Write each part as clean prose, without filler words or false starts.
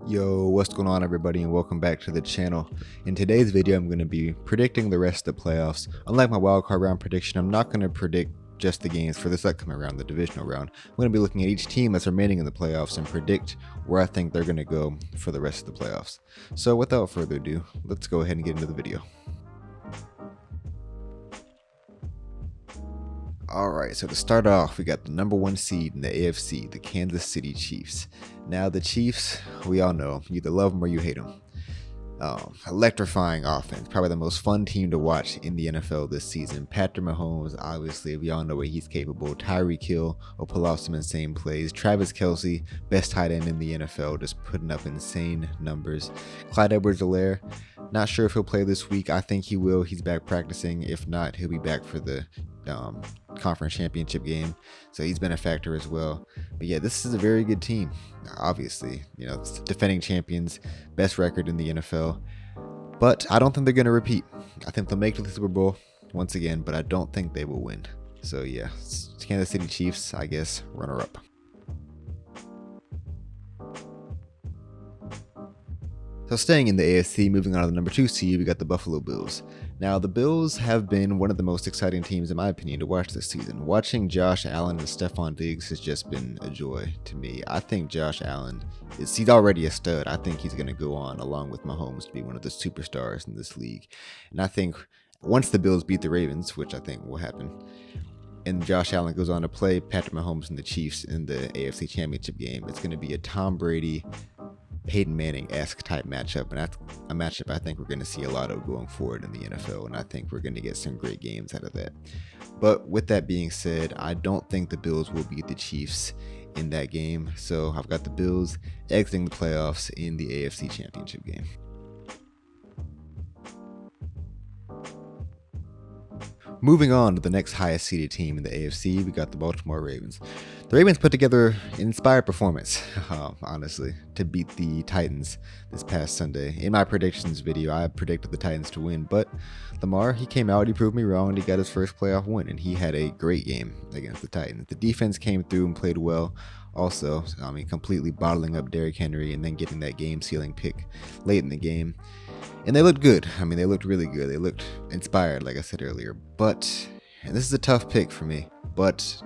Yo, what's going on everybody, and welcome back to the channel. In today's video, I'm going to be predicting the rest of the playoffs. Unlike my wildcard round prediction, I'm not going to predict just the games for this upcoming round, the divisional round. I'm going to be looking at each team that's remaining in the playoffs and predict where I think they're going to go for the rest of the playoffs. So without further ado, let's go ahead and get into the video. Alright, so to start off, we got the number 1 seed in the AFC, the Kansas City Chiefs. Now the Chiefs, we all know, you either love them or you hate them. Electrifying offense, probably the most fun team to watch in the NFL this season. Patrick Mahomes, obviously, we all know what he's capable. Tyreek Hill will pull off some insane plays. Travis Kelce, best tight end in the NFL, just putting up insane numbers. Clyde Edwards-Helaire, not sure if he'll play this week. I think he will. He's back practicing. If not, he'll be back for the conference championship game, so he's been a factor as well. But yeah, this is a very good team. Obviously, you know, defending champions, best record in the NFL, but I don't think they're going to repeat. I think they'll make it to the Super Bowl once again, but I don't think they will win. So yeah, Kansas City Chiefs, I guess, runner-up. So staying in the AFC, moving on to the number 2 seed, we got the Buffalo Bills. Now, the Bills have been one of the most exciting teams, in my opinion, to watch this season. Watching Josh Allen and Stephon Diggs has just been a joy to me. I think Josh Allen, he's already a stud. I think he's going to go on, along with Mahomes, to be one of the superstars in this league. And I think once the Bills beat the Ravens, which I think will happen, and Josh Allen goes on to play Patrick Mahomes and the Chiefs in the AFC Championship game, it's going to be a Tom Brady, Peyton Manning-esque type matchup, and that's a matchup I think we're going to see a lot of going forward in the NFL, and I think we're going to get some great games out of that. But with that being said, I don't think the Bills will beat the Chiefs in that game, so I've got the Bills exiting the playoffs in the AFC Championship game. Moving on to the next highest seeded team in the AFC, we got the Baltimore Ravens. The Ravens put together an inspired performance, honestly, to beat the Titans this past Sunday. In my predictions video, I predicted the Titans to win, but Lamar, he came out, he proved me wrong, and he got his first playoff win, and he had a great game against the Titans. The defense came through and played well. Also, completely bottling up Derrick Henry and then getting that game-sealing pick late in the game. And they looked good. They looked really good. They looked inspired, like I said earlier. But, and this is a tough pick for me, but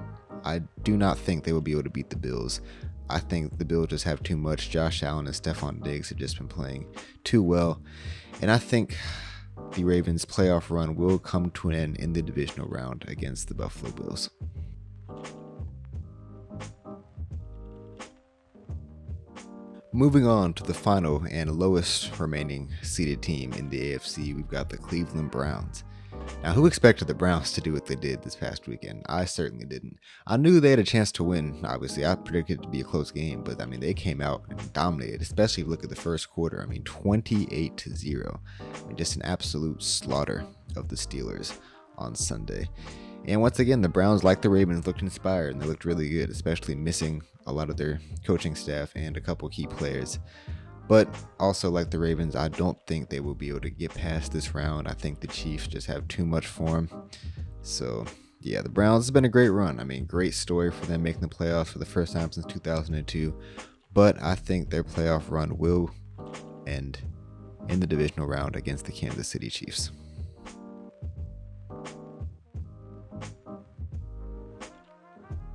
I do not think they will be able to beat the Bills. I think the Bills just have too much. Josh Allen and Stephon Diggs have just been playing too well. And I think the Ravens' playoff run will come to an end in the divisional round against the Buffalo Bills. Moving on to the final and lowest remaining seeded team in the AFC, we've got the Cleveland Browns. Now, who expected the Browns to do what they did this past weekend? I certainly didn't. I knew they had a chance to win, obviously. I predicted it to be a close game, but they came out and dominated, especially if you look at the first quarter. 28-0. Just an absolute slaughter of the Steelers on Sunday. And once again, the Browns, like the Ravens, looked inspired, and they looked really good, especially missing a lot of their coaching staff and a couple key players. But also, like the Ravens, I don't think they will be able to get past this round. I think the Chiefs just have too much for them. So, yeah, the Browns has been a great run. Great story for them making the playoffs for the first time since 2002. But I think their playoff run will end in the divisional round against the Kansas City Chiefs.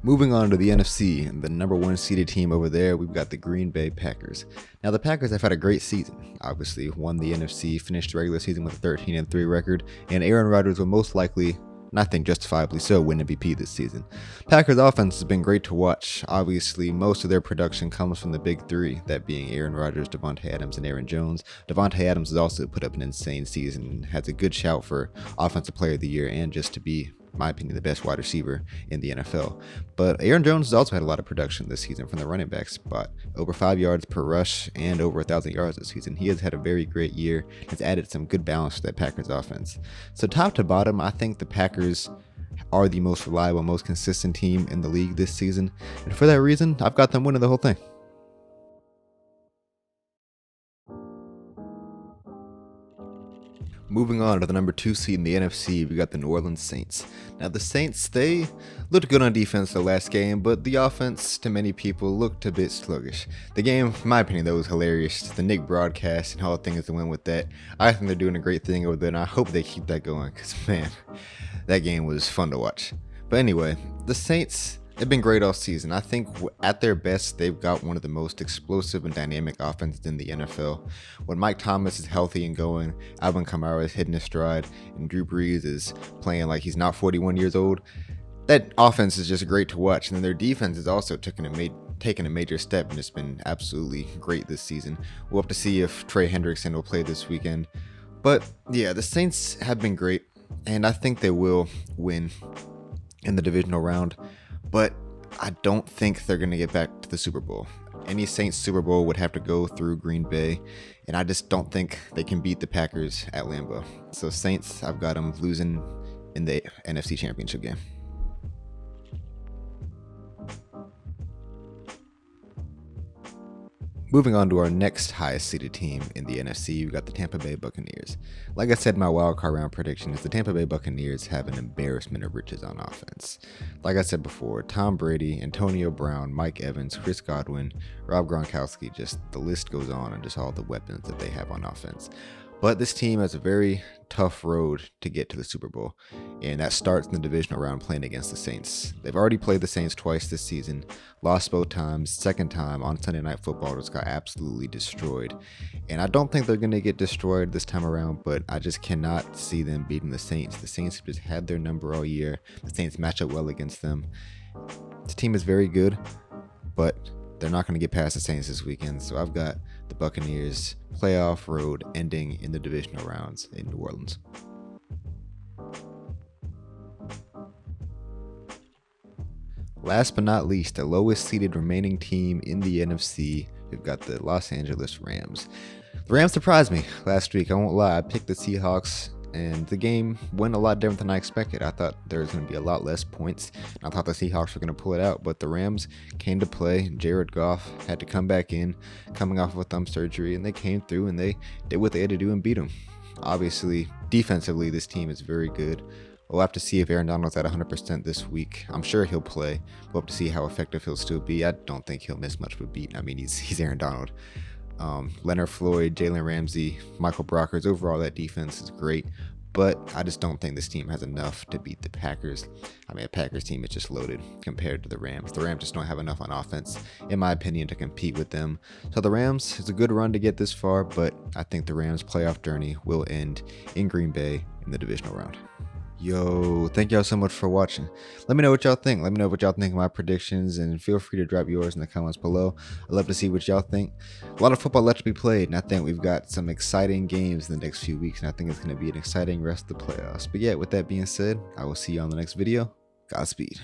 Moving on to the NFC, and the number 1 seeded team over there, we've got the Green Bay Packers. Now, the Packers have had a great season. Obviously, won the NFC, finished the regular season with a 13-3 record, and Aaron Rodgers will most likely, and I think justifiably so, win MVP this season. Packers offense has been great to watch. Obviously, most of their production comes from the big three, that being Aaron Rodgers, Davante Adams, and Aaron Jones. Davante Adams has also put up an insane season and has a good shout for Offensive Player of the Year and just to be, in my opinion, the best wide receiver in the NFL. But Aaron Jones has also had a lot of production this season from the running back spot. Over 5 yards per rush and over 1,000 yards this season. He has had a very great year. Has added some good balance to that Packers offense. So top to bottom, I think the Packers are the most reliable, most consistent team in the league this season. And for that reason, I've got them winning the whole thing. Moving on to the number 2 seed in the NFC, we got the New Orleans Saints. Now the Saints, they looked good on defense the last game, but the offense, to many people, looked a bit sluggish. The game, in my opinion, though, was hilarious. The Nick broadcast and all things that went with that. I think they're doing a great thing over there, and I hope they keep that going, because man, that game was fun to watch. But anyway, the Saints, they've been great all season. I think at their best, they've got one of the most explosive and dynamic offenses in the NFL. When Mike Thomas is healthy and going, Alvin Kamara is hitting his stride, and Drew Brees is playing like he's not 41 years old, that offense is just great to watch. And then their defense has also taken a major step, and it's been absolutely great this season. We'll have to see if Trey Hendrickson will play this weekend. But yeah, the Saints have been great, and I think they will win in the divisional round. But I don't think they're going to get back to the Super Bowl. Any Saints Super Bowl would have to go through Green Bay, and I just don't think they can beat the Packers at Lambeau. So Saints, I've got them losing in the NFC Championship game. Moving on to our next highest seeded team in the NFC, we got the Tampa Bay Buccaneers. Like I said in my wildcard round prediction, is the Tampa Bay Buccaneers have an embarrassment of riches on offense. Like I said before, Tom Brady, Antonio Brown, Mike Evans, Chris Godwin, Rob Gronkowski, just the list goes on and just all the weapons that they have on offense. But this team has a very tough road to get to the Super Bowl, and that starts in the divisional round playing against the Saints. They've already played the Saints twice this season, lost both times. Second time on Sunday Night Football, just got absolutely destroyed. And I don't think they're going to get destroyed this time around, but I just cannot see them beating the Saints. The Saints have just had their number all year. The Saints match up well against them. This team is very good, but they're not going to get past the Saints this weekend. So I've got the Buccaneers playoff road ending in the divisional rounds in New Orleans. Last but not least, the lowest seeded remaining team in the NFC, we've got the Los Angeles Rams. The Rams surprised me last week, I won't lie. I picked the Seahawks, and the game went a lot different than I expected. I thought there was going to be a lot less points. I thought the Seahawks were going to pull it out, but the Rams came to play. Jared Goff had to come back in, coming off of a thumb surgery, and they came through and they did what they had to do and beat them. Obviously, defensively, this team is very good. We'll have to see if Aaron Donald's at 100% this week. I'm sure he'll play. We'll have to see how effective he'll still be. I don't think he'll miss much of a beat. I mean, he's Aaron Donald. Leonard Floyd, Jalen Ramsey, Michael Brockers, overall that defense is great, but I just don't think this team has enough to beat the Packers. I mean, a Packers team is just loaded compared to the Rams. The Rams just don't have enough on offense, in my opinion, to compete with them. So the Rams, it's a good run to get this far, but I think the Rams' playoff journey will end in Green Bay in the divisional round. Yo, thank y'all so much for watching. Let me know what y'all think. Let me know what y'all think of my predictions, and feel free to drop yours in the comments below. I'd love to see what y'all think. A lot of football left to be played, and I think we've got some exciting games in the next few weeks, and I think it's going to be an exciting rest of the playoffs. But yeah, with that being said, I will see you on the next video. Godspeed.